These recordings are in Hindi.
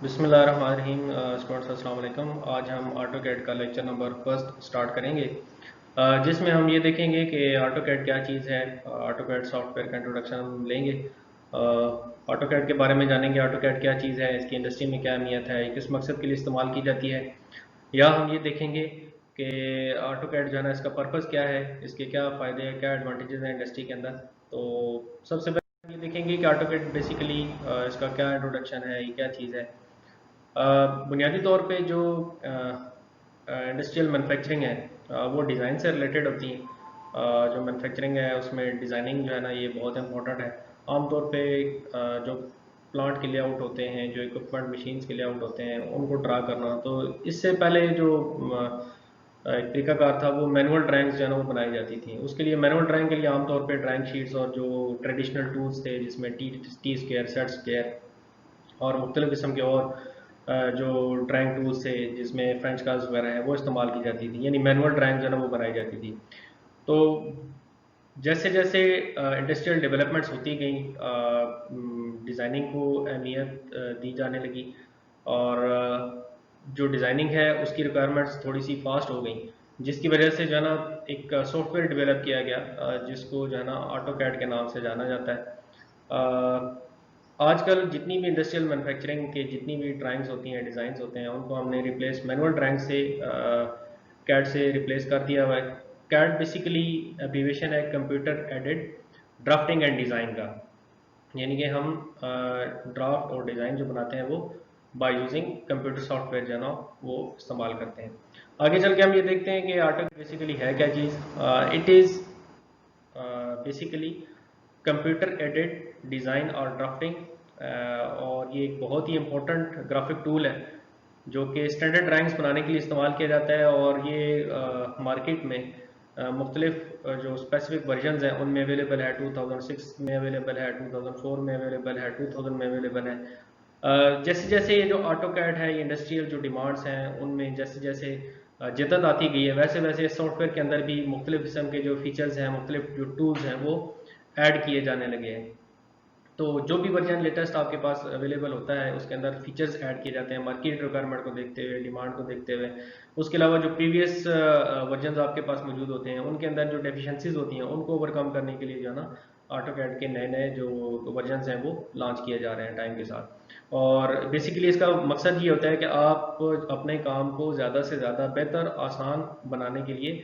बिस्मिल्लाहिर्रहमानिर्रहीम। स्टूडेंट्स अस्सलाम वालेकुम। आज हम ऑटोकैड का लेक्चर नंबर फर्स्ट स्टार्ट करेंगे, जिसमें हम ये देखेंगे कि ऑटोकैड क्या चीज़ है। ऑटोकैड सॉफ्टवेयर का इंट्रोडक्शन हम लेंगे, ऑटोकैड के बारे में जानेंगे, ऑटोकैड क्या चीज़ है, इसकी इंडस्ट्री में क्या अहमियत है, किस मकसद के लिए इस्तेमाल की जाती है। या हम ये देखेंगे कि ऑटोकैड जो है ना, इसका पर्पज़ क्या है, इसके क्या फ़ायदे हैं, क्या एडवांटेजेस हैं इंडस्ट्री के अंदर। तो सबसे पहले हम ये देखेंगे कि ऑटोकैड बेसिकली इसका क्या इंट्रोडक्शन है, ये क्या चीज़ है। बुनियादी तौर पे जो इंडस्ट्रियल मैन्युफैक्चरिंग है, वो डिज़ाइन से रिलेटेड होती हैं। जो मैन्युफैक्चरिंग है उसमें डिज़ाइनिंग जो है ना, ये बहुत इंपॉर्टेंट है। आमतौर पे जो प्लांट के लेआउट होते हैं, जो इक्विपमेंट मशीन्स के लेआउट होते हैं, उनको ड्रा करना, तो इससे पहले जो एक तरीकाकार था, वो मैनुअल ड्राइंग्स जो है ना वो बनाई जाती थी। उसके लिए मैनुअल ड्राइंग के लिए आमतौर पे ड्राइंग शीट्स और जो ट्रेडिशनल टूल्स थे, जिसमें टी स्क्वायर, सेट स्क्वायर और मुख्तलिफ़ किस्म के और जो ड्राइंग टूल्स थे, जिसमें फ्रेंच कार्ड्स वगैरह है, वो इस्तेमाल की जाती थी, यानी मैनुअल ड्राइंग जो है ना वो बनाई जाती थी। तो जैसे जैसे इंडस्ट्रियल डेवलपमेंट्स होती गई, डिज़ाइनिंग को अहमियत दी जाने लगी, और जो डिज़ाइनिंग है उसकी रिक्वायरमेंट्स थोड़ी सी फास्ट हो गई, जिसकी वजह से जो है ना एक सॉफ्टवेयर डेवलप किया गया, जिसको जो है ना ऑटो कैड के नाम से जाना जाता है। आजकल जितनी भी इंडस्ट्रियल मैन्युफैक्चरिंग के जितनी भी ड्राइंग्स होती हैं, डिज़ाइंस होते हैं, उनको हमने रिप्लेस मैनुअल ड्राइंग से कैड से रिप्लेस कर दिया हुआ है। कैड बेसिकली एब्रीविएशन है computer aided drafting and design का, यानी कि हम ड्राफ्ट और डिज़ाइन जो बनाते हैं वो बाय यूजिंग कंप्यूटर सॉफ्टवेयर जो है ना वो इस्तेमाल करते हैं। आगे चल के हम ये देखते हैं कि आर्टिक बेसिकली है क्या चीज़। It is basically computer aided design और ड्राफ्टिंग, और ये एक बहुत ही इम्पोर्टेंट ग्राफिक टूल है जो कि स्टैंडर्ड ड्राइंग्स बनाने के लिए इस्तेमाल किया जाता है। और ये मार्केट में मुख्तलिफ जो स्पेसिफिक वर्जन हैं उनमें अवेलेबल है। 2006 में अवेलेबल है, 2004 में अवेलेबल है, 2000 में अवेलेबल है। जैसे जैसे ये जो ऑटो कैड है, ये इंडस्ट्रियल जो डिमांड्स हैं उनमें जैसे जैसे जदत आती गई है, वैसे वैसे सॉफ्टवेयर के अंदर भी मुख्तलिफ किस्म के जो फीचर्स हैं, मुख्तलिफ जो टूल्स हैं, वो ऐड किए जाने लगे हैं। तो जो भी वर्जन लेटेस्ट आपके पास अवेलेबल होता है, उसके अंदर फीचर्स ऐड किए जाते हैं मार्केट रिक्वायरमेंट को देखते हुए, डिमांड को देखते हुए। उसके अलावा जो प्रीवियस वर्जन आपके पास मौजूद होते हैं, उनके अंदर जो डेफिशिएंसीज होती हैं, उनको ओवरकम करने के लिए जो है ना ऑटो कैड के नए नए जो वर्जन हैं वो लॉन्च किए जा रहे हैं टाइम के साथ। और बेसिकली इसका मकसद ये होता है कि आप अपने काम को ज़्यादा से ज़्यादा बेहतर, आसान बनाने के लिए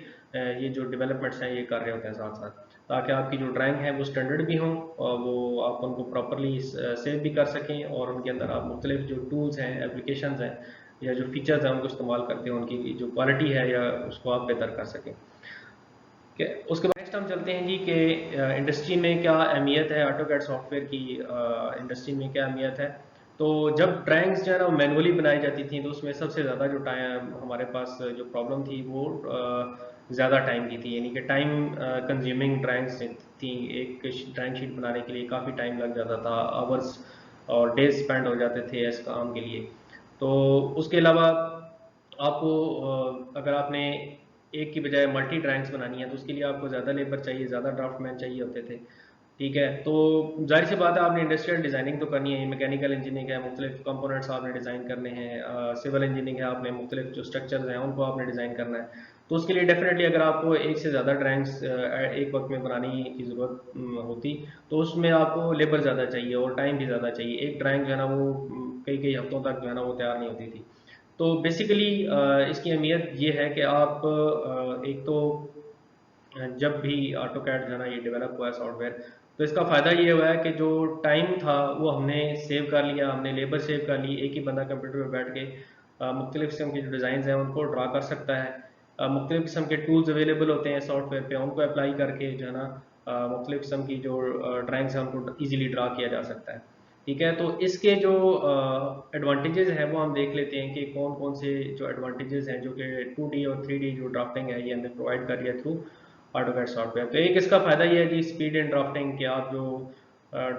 ये जो डेवलपमेंट्स हैं ये कर रहे होते हैं साथ साथ, ताकि आपकी जो ड्राइंग है वो स्टैंडर्ड भी हों, और वो आप उनको प्रॉपरली सेव भी कर सकें, और उनके अंदर आप मुख्तलिफ जो टूल्स हैं, एप्लीकेशन हैं, या जो फीचर्स हैं उनको इस्तेमाल करते हैं, उनकी जो क्वालिटी है या उसको आप बेहतर कर सकें। उसके बाद नेक्स्ट हम चलते हैं जी कि इंडस्ट्री में क्या अहमियत है ऑटो कैड सॉफ्टवेयर की। इंडस्ट्री में क्या अहमियत है, तो जब ड्राइंग्स जो है ना मैनुअली बनाई जाती थी, तो उसमें सबसे ज़्यादा जो टाइम हमारे पास जो प्रॉब्लम थी, वो ज़्यादा टाइम की थी, यानी कि टाइम कंज्यूमिंग ड्राइंग्स थी। एक ड्राइंग शीट बनाने के लिए काफ़ी टाइम लग जाता था, आवर्स और डेज स्पेंड हो जाते थे इस काम के लिए। तो उसके अलावा आपको अगर आपने एक की बजाय मल्टी ड्राइंग्स बनानी है, तो उसके लिए आपको ज़्यादा लेबर चाहिए, ज़्यादा ड्राफ्टमैन चाहिए होते थे। ठीक है, तो जाहिर सी बात है, आपने इंडस्ट्रियल डिज़ाइनिंग तो करनी है, मैकेनिकल इंजीनियरिंग है, मुख्तलिफ कंपोनेंट्स आपने डिज़ाइन करने हैं, सिविल इंजीनियरिंग है, आपने मुख्तलिफ जो स्ट्रक्चर्स हैं उनको आपने डिज़ाइन करना है। तो उसके लिए डेफिनेटली अगर आपको एक से ज़्यादा ड्राइंग्स एक वक्त में बनाने की ज़रूरत होती, तो उसमें आपको लेबर ज़्यादा चाहिए और टाइम भी ज़्यादा चाहिए। एक ड्राइंग जो है ना वो कई कई हफ्तों तक जो है ना वो तैयार नहीं होती थी। तो बेसिकली इसकी अहमियत ये है कि आप एक तो जब भी ऑटो कैड जो है ना ये डेवलप हुआ है सॉफ्टवेयर, तो इसका फ़ायदा ये हुआ है कि जो टाइम था वो हमने सेव कर लिया, हमने लेबर सेव कर ली। एक ही बंदा कंप्यूटर पर बैठ के मुख्तलिफ़ किस्म की जो डिज़ाइन हैं उनको ड्रा कर सकता है। मुख्तलिफ़ किस्म के टूल्स अवेलेबल होते हैं सॉफ्टवेयर पे, उनको अप्लाई करके जो है ना मुख्तलिफ़ किस्म की जो ड्राइंग्स हैं उनको ईजिली ड्रा किया जा सकता है। ठीक है, तो इसके जो एडवांटेजेस हैं वो हम देख लेते हैं कि कौन कौन से जो एडवांटेजेस हैं जो कि 2D और 3D जो ड्राफ्टिंग है ये हमें प्रोवाइड कर रही है थ्रू ऑटोकैड सॉफ्टवेयर। तो एक इसका फ़ायदा ये है जी, स्पीड इन ड्राफ्टिंग, कि आप जो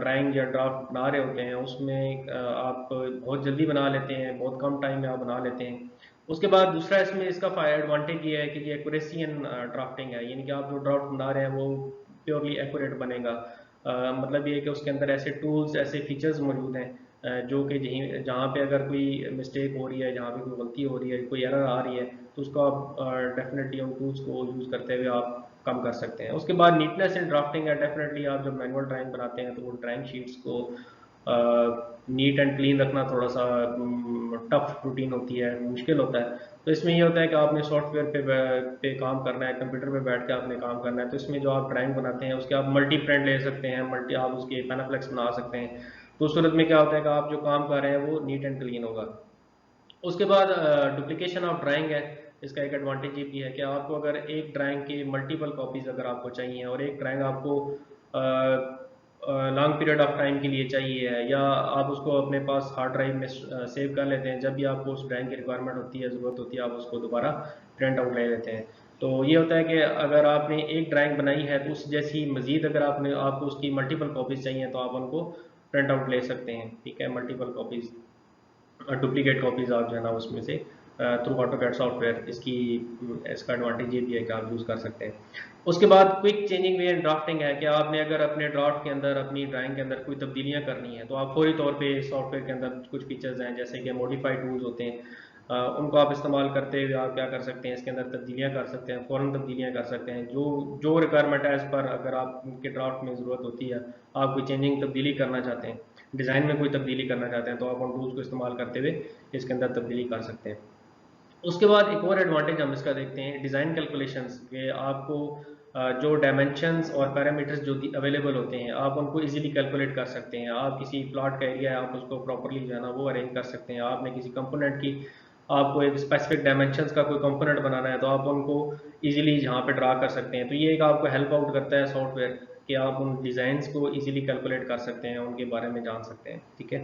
ड्राइंग या ड्राफ्ट बना रहे होते हैं उसमें आप बहुत जल्दी बना लेते हैं, बहुत कम टाइम में आप बना लेते हैं। उसके बाद दूसरा इसमें इसका एडवांटेज ये है कि ये एक्यूरेसी इन ड्राफ्टिंग है, यानी कि आप जो ड्राफ्ट बना रहे हैं वो प्योरली एक्यूरेट बनेगा। मतलब ये है कि उसके अंदर ऐसे टूल्स, ऐसे फीचर्स मौजूद हैं जो कि जहाँ पे अगर कोई मिस्टेक हो रही है, जहाँ पे कोई गलती हो रही है, कोई एरर आ रही है, तो उसको आप डेफिनेटली उन टूल्स को यूज़ करते हुए आप कम कर सकते हैं। उसके बाद नीटनेस इन ड्राफ्टिंग है, डेफिनेटली आप जब मैनुअल ड्राइंग बनाते हैं तो वो ड्राइंग शीट्स को नीट एंड क्लीन रखना थोड़ा सा टफ रूटीन होती है, मुश्किल होता है। तो इसमें ये होता है कि आपने सॉफ्टवेयर पे काम करना है, कंप्यूटर पे बैठ के आपने काम करना है, तो इसमें जो आप ड्राइंग बनाते हैं उसके आप मल्टी प्रिंट ले सकते हैं, मल्टी आप उसके पैनाफ्लेक्स बना सकते हैं। तो उस सूरत में क्या होता है कि आप जो काम कर रहे हैं वो नीट एंड क्लीन होगा। उसके बाद डुप्लीकेशन ऑफ ड्राइंग है। इसका एक एडवांटेज ये भी है कि आपको अगर एक ड्राइंग की मल्टीपल कॉपीज अगर आपको चाहिए और एक ड्राइंग आपको लॉन्ग पीरियड ऑफ टाइम के लिए चाहिए है, या आप उसको अपने पास हार्ड ड्राइव में सेव कर लेते हैं, जब भी आपको उस ड्राइंग की रिक्वायरमेंट होती है, ज़रूरत होती है, आप उसको दोबारा प्रिंट आउट ले लेते हैं। तो ये होता है कि अगर आपने एक ड्राइंग बनाई है तो उस जैसी मजीद अगर आपको उसकी मल्टीपल कॉपीज चाहिए तो आप उनको प्रिंट आउट ले सकते हैं। ठीक है, मल्टीपल कॉपीज, डुप्लीकेट कॉपीज आप जो है ना उसमें से थ्रू ऑटोकैड सॉफ्टवेयर, इसका एडवांटेज ये भी है कि आप यूज़ कर सकते हैं। उसके बाद quick changing way and drafting है कि आपने अगर अपने ड्राफ्ट के अंदर, अपनी ड्राइंग के अंदर कोई तब्दीलियां करनी है तो आप फौरी तौर पे सॉफ्टवेयर के अंदर कुछ फीचर्स हैं जैसे कि मॉडिफाई टूल्स होते हैं, उनको आप इस्तेमाल करते हुए आप क्या कर सकते हैं, इसके अंदर तब्दीलियां कर सकते हैं, फ़ौरन तब्दीलियां कर सकते हैं, जो जो रिक्वायरमेंट है एज़ पर, अगर आपके ड्राफ्ट में ज़रूरत होती है, आप कोई चेंजिंग तब्दीली करना चाहते हैं, डिज़ाइन में कोई तब्दीली करना चाहते हैं, तो आप उन टूल्स को इस्तेमाल करते हुए इसके अंदर तब्दीली कर सकते हैं। उसके बाद एक और एडवांटेज हम इसका देखते हैं, डिज़ाइन कैलकुलेशंस के आपको जो डायमेंशंस और पैरामीटर्स जो अवेलेबल होते हैं आप उनको इजीली कैलकुलेट कर सकते हैं। आप किसी प्लॉट का एरिया है, आप उसको प्रॉपर्ली जो है ना वो अरेंज कर सकते हैं। आपने किसी कंपोनेंट की, आपको एक स्पेसिफिक डायमेंशंस का कोई कंपोनेंट बनाना है तो आप उनको इजीली यहाँ पे ड्रा कर सकते हैं। तो ये एक आपको हेल्प आउट करता है सॉफ्टवेयर कि आप उन डिज़ाइंस को इजीली कैलकुलेट कर सकते हैं, उनके बारे में जान सकते हैं। ठीक है,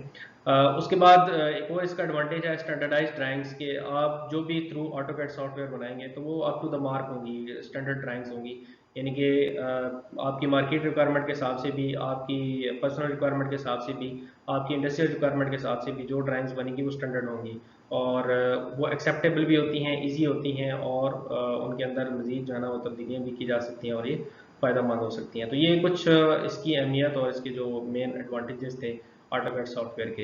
उसके बाद एक और इसका एडवांटेज है स्टैंडर्डाइज ड्राइंग्स के। आप जो भी थ्रू ऑटोकैड सॉफ्टवेयर बनाएंगे तो वो अप टू द मार्क होंगी, स्टैंडर्ड ड्राइंग्स होंगी, यानी कि आपकी मार्केट रिक्वायरमेंट के हिसाब से भी, आपकी पर्सनल रिक्वायरमेंट के हिसाब से भी, आपकी इंडस्ट्रियल रिक्वायरमेंट के हिसाब से भी जो ड्राइंग्स बनेंगी वो स्टैंडर्ड होंगी और वो एक्सेप्टेबल भी होती हैं, ईजी होती हैं और उनके अंदर मज़ीद जो है ना वो तब्दीलियाँ भी की जा सकती हैं और ये फ़ायदेमंद हो सकती हैं। तो ये कुछ इसकी अहमियत और इसके जो मेन एडवांटेजेस थे ऑटोकैड सॉफ्टवेयर के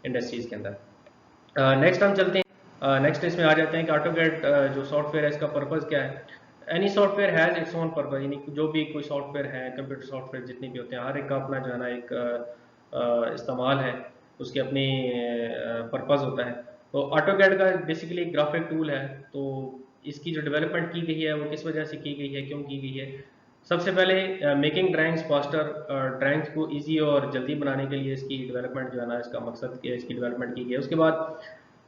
इंडस्ट्रीज़ के अंदर। नेक्स्ट हम चलते हैं, नेक्स्ट इसमें आ जाते हैं कि ऑटोकैड जो सॉफ्टवेयर है इसका पर्पज़ क्या है। Any software has its own purpose, यानी जो भी कोई सॉफ्टवेयर है, कंप्यूटर सॉफ्टवेयर जितने भी होते हैं, हर एक का अपना जो है ना एक इस्तेमाल है, उसकी अपनी पर्पज़ होता है। तो ऑटोकैड का बेसिकली एक ग्राफिक टूल है। तो इसकी जो डेवलपमेंट की गई है वो किस वजह से की गई है, क्यों की गई है। सबसे पहले मेकिंग ड्राइंग्स फास्टर, ड्राइंग्स को इजी और जल्दी बनाने के लिए इसकी डेवलपमेंट जो है ना, इसका मकसद क्या है, इसकी डेवलपमेंट की गई है। उसके बाद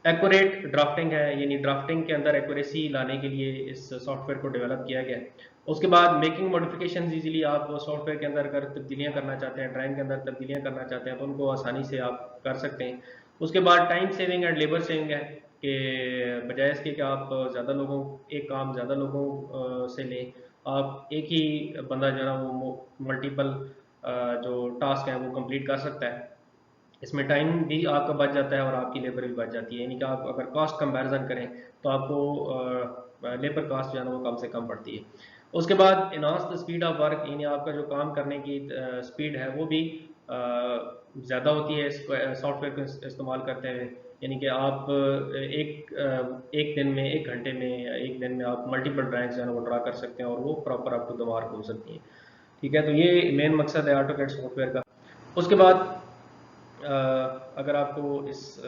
एक्यूरेट ड्राफ्टिंग है, यानी ड्राफ्टिंग के अंदर एक्यूरेसी लाने के लिए इस सॉफ्टवेयर को डेवलप किया गया है। उसके बाद मेकिंग मॉडिफिकेशन इजीली, आप सॉफ्टवेयर के अंदर अगर तब्दीलियाँ करना चाहते हैं, ड्राइंग के अंदर तब्दीलियाँ करना चाहते हैं तो उनको आसानी से आप कर सकते हैं। उसके बाद time saving and labour saving है कि बजाय इसके कि आप ज़्यादा लोगों, एक काम ज़्यादा लोगों से लें, आप एक ही बंदा जो है ना वो मल्टीपल जो टास्क हैं वो कंप्लीट कर सकता है। इसमें टाइम भी आपका बच जाता है और आपकी लेबर भी बच जाती है, यानी कि आप अगर कॉस्ट कंपैरिजन करें तो आपको लेबर कॉस्ट जो है ना वो कम से कम पड़ती है। उसके बाद enhance the speed of work, यानी आपका जो काम करने की स्पीड है वो भी ज़्यादा होती है इस सॉफ्टवेयर को इस्तेमाल करते हुए, यानी कि आप एक दिन में, एक घंटे में या एक दिन में आप मल्टीपल ड्राइंग्स जो है ना वो ड्रा कर सकते हैं और वो proper up to the mark हो सकती हैं। ठीक है, तो ये मेन मकसद है ऑटोकैड सॉफ्टवेयर का। उसके बाद अगर आपको इस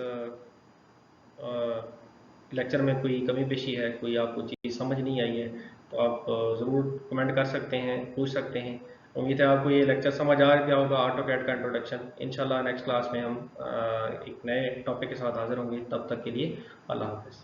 लेक्चर में कोई कमी पेशी है, कोई आपको चीज़ समझ नहीं आई है, तो आप ज़रूर कमेंट कर सकते हैं, पूछ सकते हैं। उम्मीद है आपको ये लेक्चर समझ आ गया होगा, ऑटोकैड का इंट्रोडक्शन। इंशाल्लाह नेक्स्ट क्लास में हम एक नए टॉपिक के साथ हाजिर होंगे। तब तक के लिए अल्लाह हाफ़िज़।